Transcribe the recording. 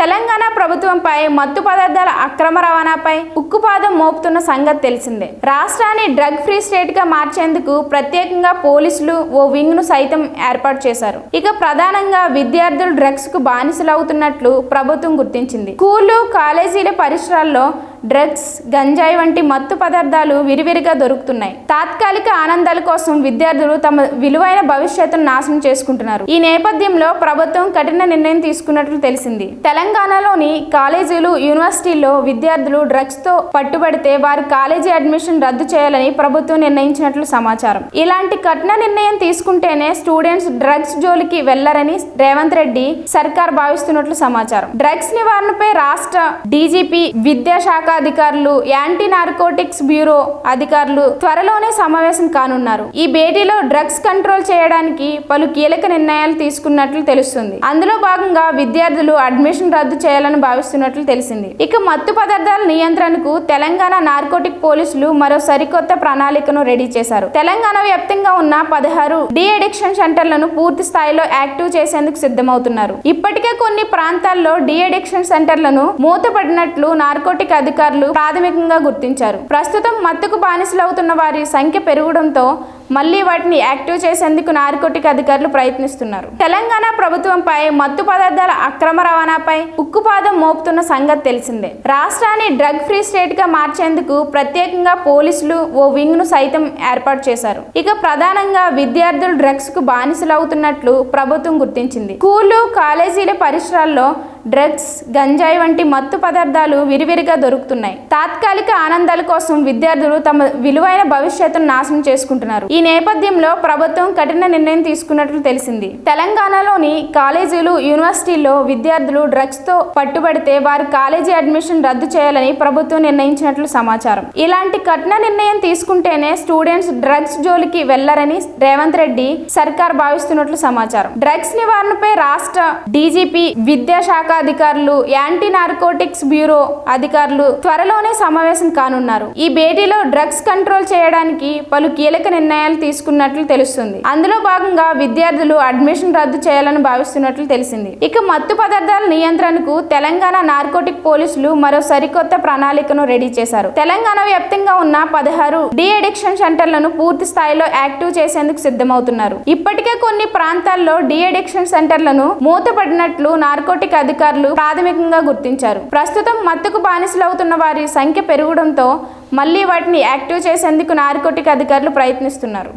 తెలంగాణ ప్రభుత్వంపై మత్తు పదార్థాల అక్రమ రవాణాపై ఉక్కుపాదం మోపుతున్న సంగతి తెలిసిందే. రాష్ట్రాన్ని డ్రగ్ ఫ్రీ స్టేట్ గా మార్చేందుకు ప్రత్యేకంగా పోలీసులు ఓ వింగ్ ను సైతం ఏర్పాటు చేశారు. ఇక ప్రధానంగా విద్యార్థులు డ్రగ్స్ కు బానిసలవుతున్నట్లు ప్రభుత్వం గుర్తించింది. స్కూళ్లు, కాలేజీల పరిసరాల్లో డ్రగ్స్, గంజాయి వంటి మత్తు పదార్థాలు విరివిరిగా దొరుకుతున్నాయి. తాత్కాలిక ఆనందాల కోసం విద్యార్థులు తమ విలువైన భవిష్యత్తును నాశనం చేసుకుంటున్నారు. ఈ నేపథ్యంలో ప్రభుత్వం కఠిన నిర్ణయం తీసుకున్నట్లు తెలిసింది. తెలంగాణలోని కాలేజీలు, యూనివర్సిటీల్లో విద్యార్థులు డ్రగ్స్ తో పట్టుబడితే వారి కాలేజీ అడ్మిషన్ రద్దు చేయాలని ప్రభుత్వం నిర్ణయించినట్లు సమాచారం. ఇలాంటి కఠిన నిర్ణయం తీసుకుంటేనే స్టూడెంట్స్ డ్రగ్స్ జోలికి వెళ్లరని రేవంత్ రెడ్డి సర్కార్ భావిస్తున్నట్లు సమాచారం. డ్రగ్స్ నివారణపై రాష్ట్ర డీజీపీ, విద్యాశాఖ అధికారులు, యాంటీ నార్కోటిక్స్ బ్యూరో అధికారులు త్వరలోనే సమావేశం కానున్నారు. ఈ భేటీలో డ్రగ్స్ కంట్రోల్ చేయడానికి పలు కీలక నిర్ణయాలు తీసుకున్నట్లు తెలుస్తుంది. అందులో భాగంగా విద్యార్థులు అడ్మిషన్ రద్దు చేయాలని భావిస్తున్నట్లు తెలిసింది. ఇక మత్తు పదార్థాల నియంత్రణకు తెలంగాణ నార్కోటిక్ పోలీసులు మరో సరికొత్త ప్రణాళికను రెడీ చేశారు. తెలంగాణ వ్యాప్తంగా ఉన్న 16 డి అడిక్షన్ సెంటర్లను పూర్తి స్థాయిలో యాక్టివ్ చేసేందుకు సిద్ధమవుతున్నారు. ఇప్పటికే కొన్ని ప్రాంతాల్లో డి అడిక్షన్ సెంటర్లను మూతపడినట్లు నార్కోటిక్ అధికారులు ప్రాథమికంగా గుర్తించారు. ప్రస్తుతం మత్తుకు బానిసలవుతున్న వారి సంఖ్య పెరగడంతో మళ్లీ వాటిని యాక్టివ్ చేసేందుకు నార్కోటిక్ అధికారులు ప్రయత్నిస్తున్నారు. తెలంగాణ ప్రభుత్వంపై మత్తు పదార్థాల అక్రమ రవాణాపై ఉక్కుపాదం మోపుతున్న సంగతి తెలిసిందే. రాష్ట్రాన్ని డ్రగ్ ఫ్రీ స్టేట్ గా మార్చేందుకు ప్రత్యేకంగా పోలీసులు ఓ వింగ్ ను సైతం ఏర్పాటు చేశారు. ఇక ప్రధానంగా విద్యార్థులు డ్రగ్స్ కు బానిసలవుతున్నట్లు ప్రభుత్వం గుర్తించింది. స్కూళ్లు, కాలేజీల పరిసరాల్లో డ్రగ్స్, గంజాయి వంటి మత్తు పదార్థాలు విరివిరిగా దొరుకుతున్నాయి. తాత్కాలిక ఆనందాల కోసం విద్యార్థులు తమ విలువైన భవిష్యత్తును నాశనం చేసుకుంటున్నారు. ఈ నేపథ్యంలో ప్రభుత్వం కఠిన నిర్ణయం తీసుకున్నట్లు తెలిసింది. తెలంగాణలోని కాలేజీలు, యూనివర్సిటీల్లో విద్యార్థులు డ్రగ్స్ తో పట్టుబడితే వారి కాలేజీ అడ్మిషన్ రద్దు చేయాలని ప్రభుత్వం నిర్ణయించినట్లు సమాచారం. ఇలాంటి కఠిన నిర్ణయం తీసుకుంటేనే స్టూడెంట్స్ డ్రగ్స్ జోలికి వెళ్లరని రేవంత్ రెడ్డి సర్కార్ భావిస్తున్నట్లు సమాచారం. డ్రగ్స్ నివారణపై రాష్ట్ర డీజీపీ, విద్యాశాఖ అధికారులు, యాంటీ నార్కోటిక్స్ బ్యూరో అధికారులు త్వరలోనే సమావేశం కానున్నారు. ఈ భేటీలో డ్రగ్స్ కంట్రోల్ చేయడానికి పలు కీలక నిర్ణయాలు తీసుకున్నట్లు తెలుస్తుంది. అందులో భాగంగా విద్యార్థులు అడ్మిషన్ రద్దు చేయాలని భావిస్తున్నట్లు తెలిసింది. ఇక మత్తు పదార్థాల నియంత్రణకు తెలంగాణ నార్కోటిక్ పోలీసులు మరో సరికొత్త ప్రణాళికను రెడీ చేశారు. తెలంగాణ వ్యాప్తంగా ఉన్న 16 డి అడిక్షన్ సెంటర్లను పూర్తి స్థాయిలో యాక్టివ్ చేసేందుకు సిద్ధమవుతున్నారు. ఇప్పటికే కొన్ని ప్రాంతాల్లో డి అడిక్షన్ సెంటర్లను మూతపడినట్లు నార్కోటిక్ అధికారులు ప్రాథమికంగా గుర్తించారు. ప్రస్తుతం మత్తుకు బానిసలవుతున్న వారి సంఖ్య పెరగడంతో మళ్లీ వాటిని యాక్టివ్ చేసేందుకు నార్కోటిక్ అధికారులు ప్రయత్నిస్తున్నారు.